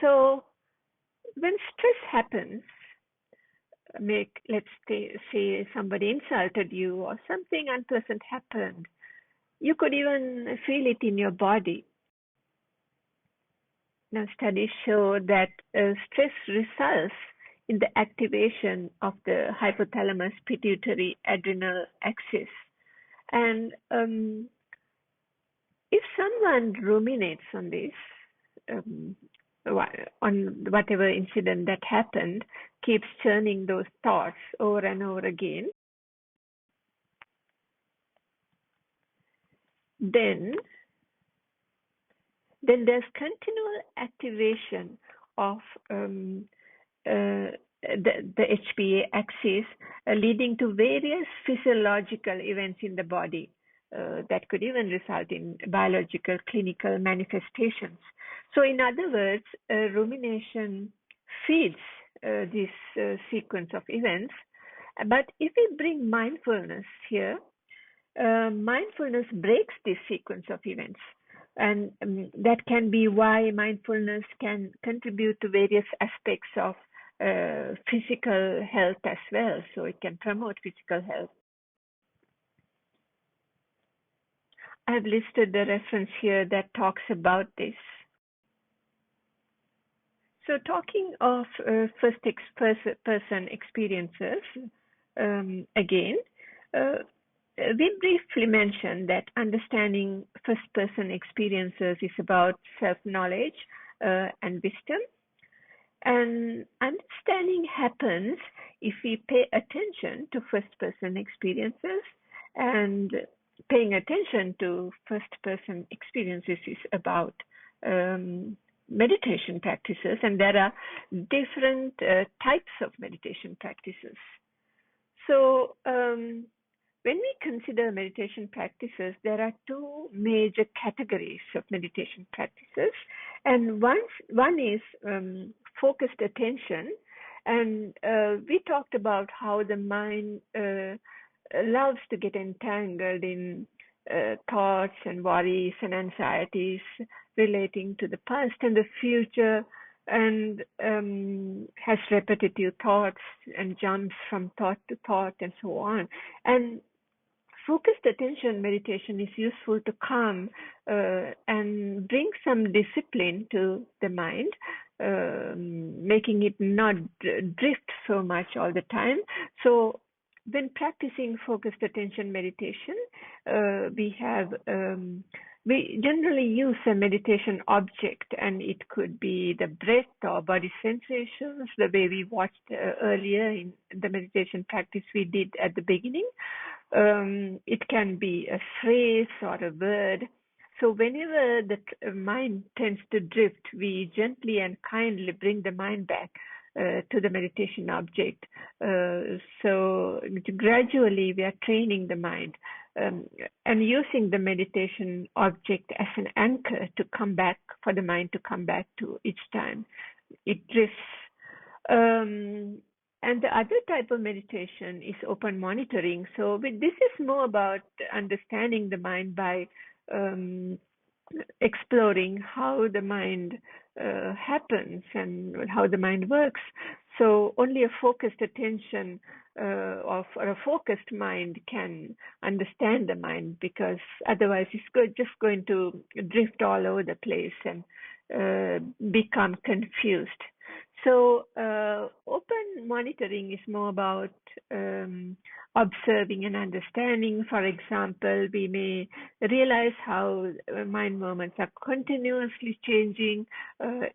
So when stress happens, let's say somebody insulted you or something unpleasant happened, you could even feel it in your body. Now, studies show that stress results in the activation of the hypothalamus pituitary adrenal axis. And if someone ruminates on this, um, on whatever incident that happened, keeps churning those thoughts over and over again, then there's continual activation of the HPA axis, leading to various physiological events in the body that could even result in biological clinical manifestations. So, in other words, rumination feeds this sequence of events. But if we bring mindfulness here, mindfulness breaks this sequence of events. And that can be why mindfulness can contribute to various aspects of physical health as well. So it can promote physical health. I've listed the reference here that talks about this. So talking of first person experiences, again, we briefly mentioned that understanding first-person experiences is about self-knowledge and wisdom. And understanding happens if we pay attention to first-person experiences, and paying attention to first-person experiences is about meditation practices, and there are different types of meditation practices. So, when we consider meditation practices, there are two major categories of meditation practices, and one is focused attention, and we talked about how the mind loves to get entangled in thoughts and worries and anxieties relating to the past and the future, and has repetitive thoughts and jumps from thought to thought and so on. And focused attention meditation is useful to calm and bring some discipline to the mind, making it not drift so much all the time. So when practicing focused attention meditation, we generally use a meditation object, and it could be the breath or body sensations, the way we watched earlier in the meditation practice we did at the beginning. It can be a phrase or a word. So whenever the mind tends to drift, we gently and kindly bring the mind back to the meditation object. So gradually we are training the mind and using the meditation object as an anchor to come back, for the mind to come back to each time it drifts. And the other type of meditation is open monitoring. So this is more about understanding the mind by exploring how the mind happens and how the mind works. So only a focused attention or a focused mind can understand the mind, because otherwise it's just going to drift all over the place and become confused. So open monitoring is more about observing and understanding. For example, we may realize how mind moments are continuously changing.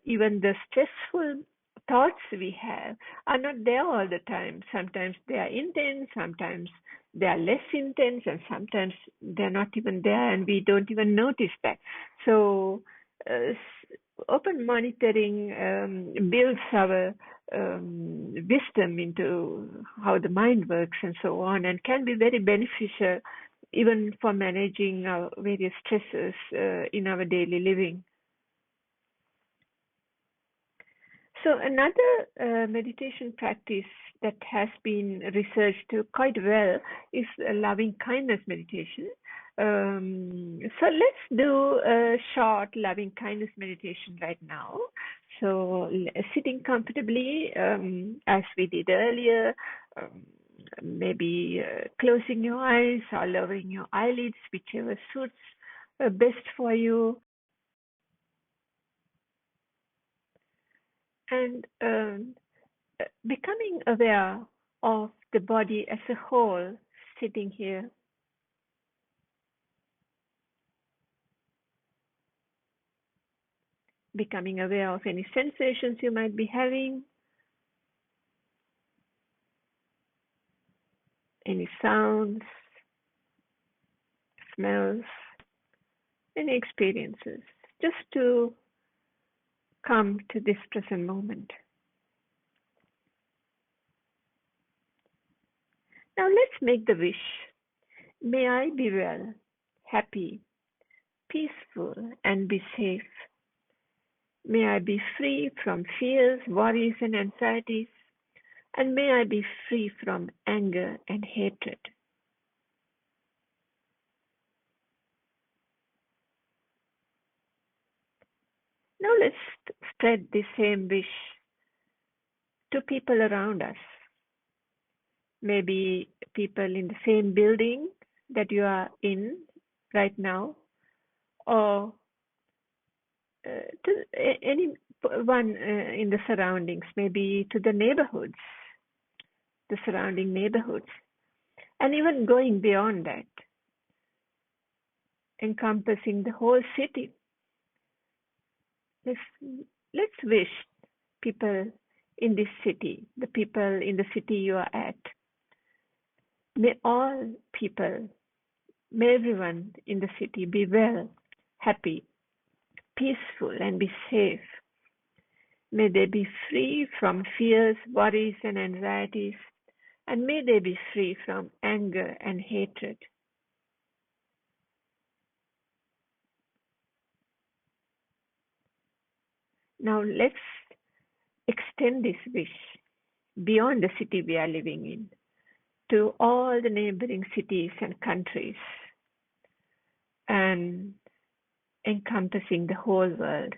Even the stressful thoughts we have are not there all the time. Sometimes they are intense, sometimes they are less intense, and sometimes they're not even there and we don't even notice that. So open monitoring builds our wisdom into how the mind works and so on, and can be very beneficial even for managing our various stresses in our daily living. So another meditation practice that has been researched quite well is loving kindness meditation. So let's do a short loving kindness meditation right now. So sitting comfortably, as we did earlier, um, maybe closing your eyes or lowering your eyelids, whichever suits best for you, and becoming aware of the body as a whole sitting here. Becoming aware of any sensations you might be having, any sounds, smells, any experiences, just to come to this present moment. Now let's make the wish. May I be well, happy, peaceful, and be safe. May I be free from fears, worries, and anxieties, and may I be free from anger and hatred. Now let's spread the same wish to people around us. Maybe people in the same building that you are in right now, or to anyone in the surroundings, maybe to the neighborhoods, the surrounding neighborhoods, and even going beyond that, encompassing the whole city. Let's, let's wish people in this city, the people in the city you are at, may all people, may everyone in the city be well, happy, peaceful, and be safe. May they be free from fears, worries, and anxieties, and may they be free from anger and hatred. Now let's extend this wish beyond the city we are living in to all the neighboring cities and countries, and encompassing the whole world.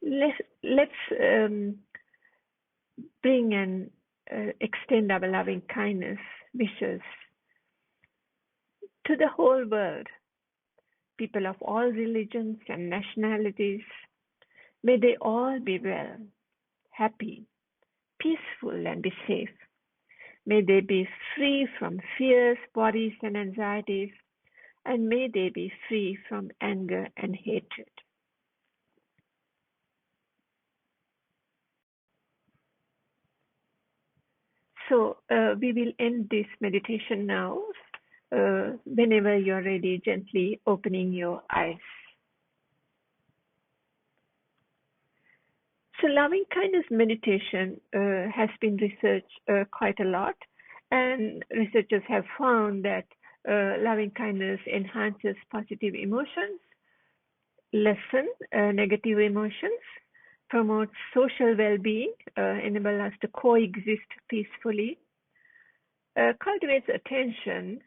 Let's bring and extend our loving kindness wishes to the whole world, people of all religions and nationalities. May they all be well, happy, peaceful, and be safe. May they be free from fears, worries, and anxieties, and may they be free from anger and hatred. So we will end this meditation now. Whenever you're ready, gently opening your eyes. So loving kindness meditation has been researched quite a lot, and researchers have found that loving kindness enhances positive emotions, lessen negative emotions, promotes social well-being, enable us to coexist peacefully, cultivates attention,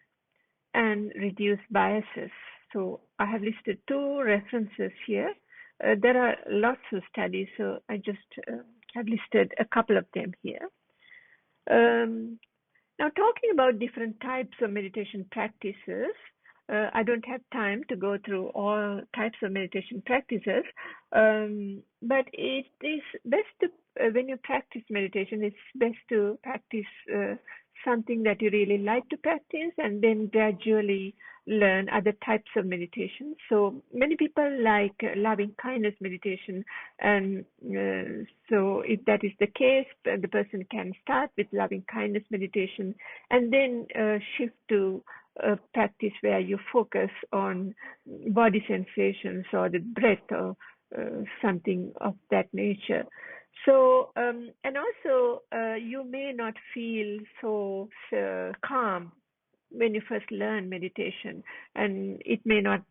and reduce biases. So I have listed two references here. There are lots of studies, so I just have listed a couple of them here. Um, Now, talking about different types of meditation practices, I don't have time to go through all types of meditation practices, but it is best to, when you practice meditation, it's best to practice something that you really like to practice and then gradually learn other types of meditation. So many people like loving kindness meditation, and so if that is the case, the person can start with loving kindness meditation and then shift to practice where you focus on body sensations or the breath or something of that nature. So, and also, you may not feel so calm when you first learn meditation, and it may not,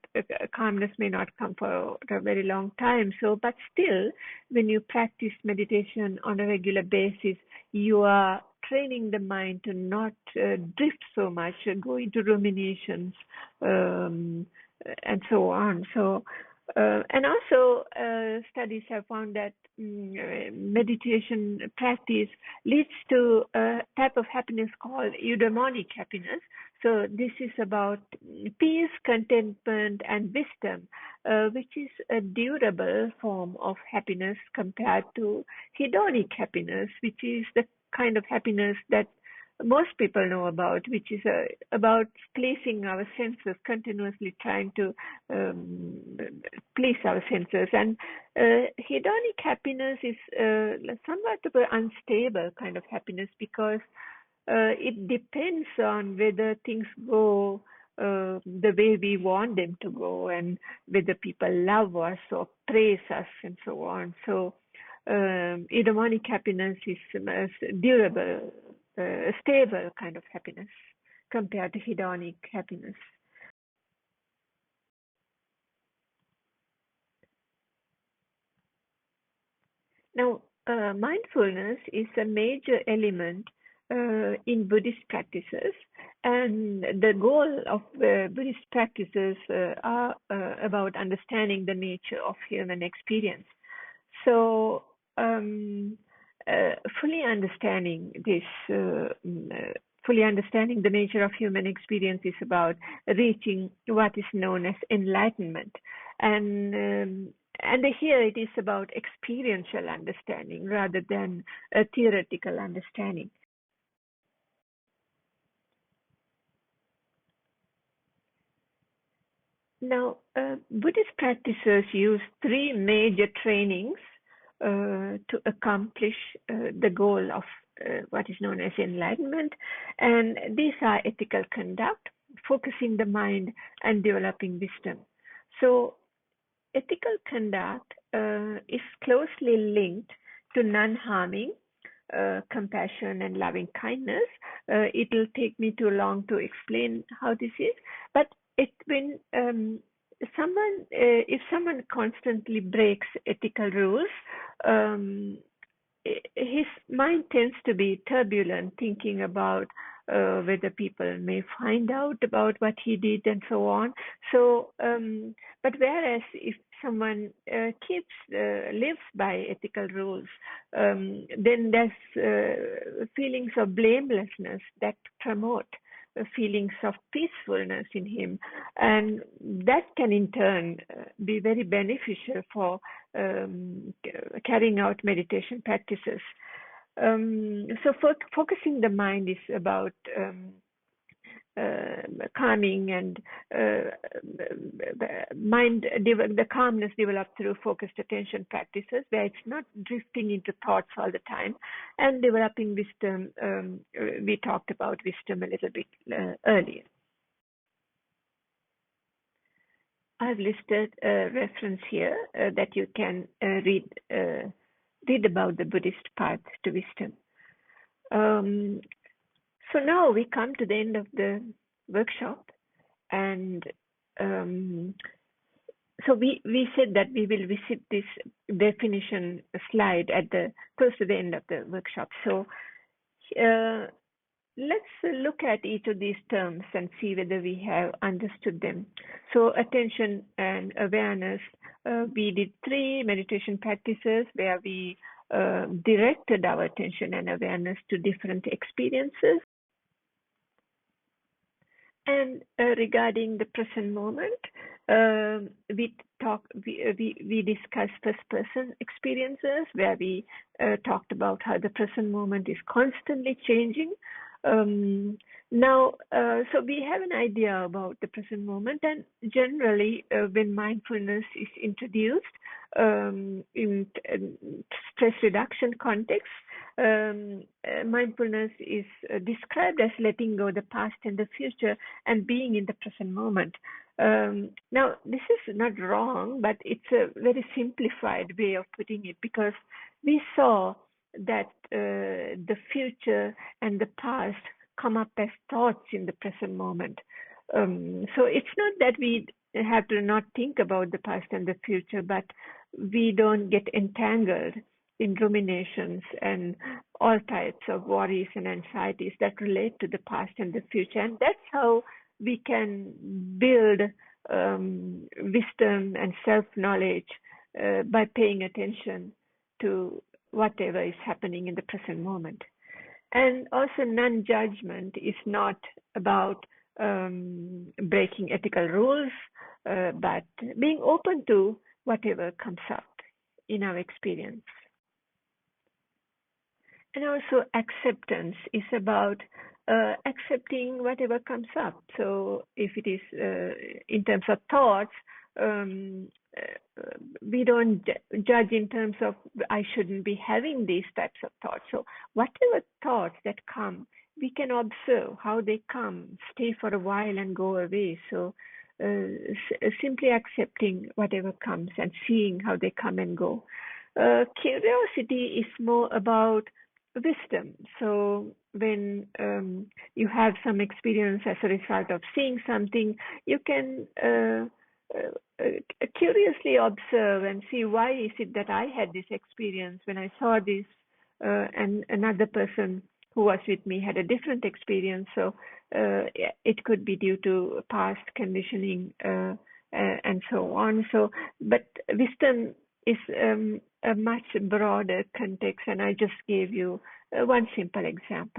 calmness may not come for a very long time. So, but still, when you practice meditation on a regular basis, you are training the mind to not drift so much, go into ruminations, um, and so on. So, and also studies have found that meditation practice leads to a type of happiness called eudaimonic happiness. So this is about peace, contentment, and wisdom, which is a durable form of happiness compared to hedonic happiness, which is the kind of happiness that most people know about, which is about pleasing our senses, continuously trying to um, please our senses. And hedonic happiness is somewhat of an unstable kind of happiness because it depends on whether things go the way we want them to go and whether people love us or praise us and so on. So, eudaimonic happiness is durable, stable kind of happiness compared to hedonic happiness. Now, mindfulness is a major element in Buddhist practices, and the goal of Buddhist practices are about understanding the nature of human experience. So, um, fully understanding this, fully understanding the nature of human experience is about reaching what is known as enlightenment, and here it is about experiential understanding rather than a theoretical understanding. Now, Buddhist practitioners use three major trainings to accomplish the goal of what is known as enlightenment, and these are ethical conduct, focusing the mind, and developing wisdom. So, ethical conduct is closely linked to non-harming, compassion, and loving kindness. It will take me too long to explain how this is, but it when if someone constantly breaks ethical rules, um, his mind tends to be turbulent, thinking about whether people may find out about what he did and so on. So, but whereas if someone lives by ethical rules, then there's feelings of blamelessness that promote feelings of peacefulness in him, and that can in turn be very beneficial for carrying out meditation practices. So focusing the mind is about calming and the calmness developed through focused attention practices where it's not drifting into thoughts all the time, and developing wisdom. We talked about wisdom a little bit earlier. I've listed a reference here that you can read about the Buddhist path to wisdom. So now we come to the end of the workshop, and so we said that we will visit this definition slide at the close to the end of the workshop. So let's look at each of these terms and see whether we have understood them. So attention and awareness, we did three meditation practices where we directed our attention and awareness to different experiences. And regarding the present moment, we discussed first person experiences where we talked about how the present moment is constantly changing. Now, so we have an idea about the present moment, and generally, when mindfulness is introduced in stress reduction context, mindfulness is described as letting go the past and the future and being in the present moment. Now, this is not wrong, but it's a very simplified way of putting it, because we saw that the future and the past come up as thoughts in the present moment. So it's not that we have to not think about the past and the future, but we don't get entangled in ruminations and all types of worries and anxieties that relate to the past and the future. And that's how we can build wisdom and self-knowledge by paying attention to whatever is happening in the present moment. And also, non-judgment is not about breaking ethical rules, but being open to whatever comes up in our experience. And also, acceptance is about accepting whatever comes up. So, if it is in terms of thoughts, um, we don't judge in terms of I shouldn't be having these types of thoughts. So, whatever thoughts that come, we can observe how they come, stay for a while, and go away. So, simply accepting whatever comes and seeing how they come and go. Curiosity is more about wisdom. So when you have some experience as a result of seeing something, you can curiously observe and see why is it that I had this experience when I saw this, and another person who was with me had a different experience. So it could be due to past conditioning and so on. So, but wisdom is a much broader context, and I just gave you one simple example.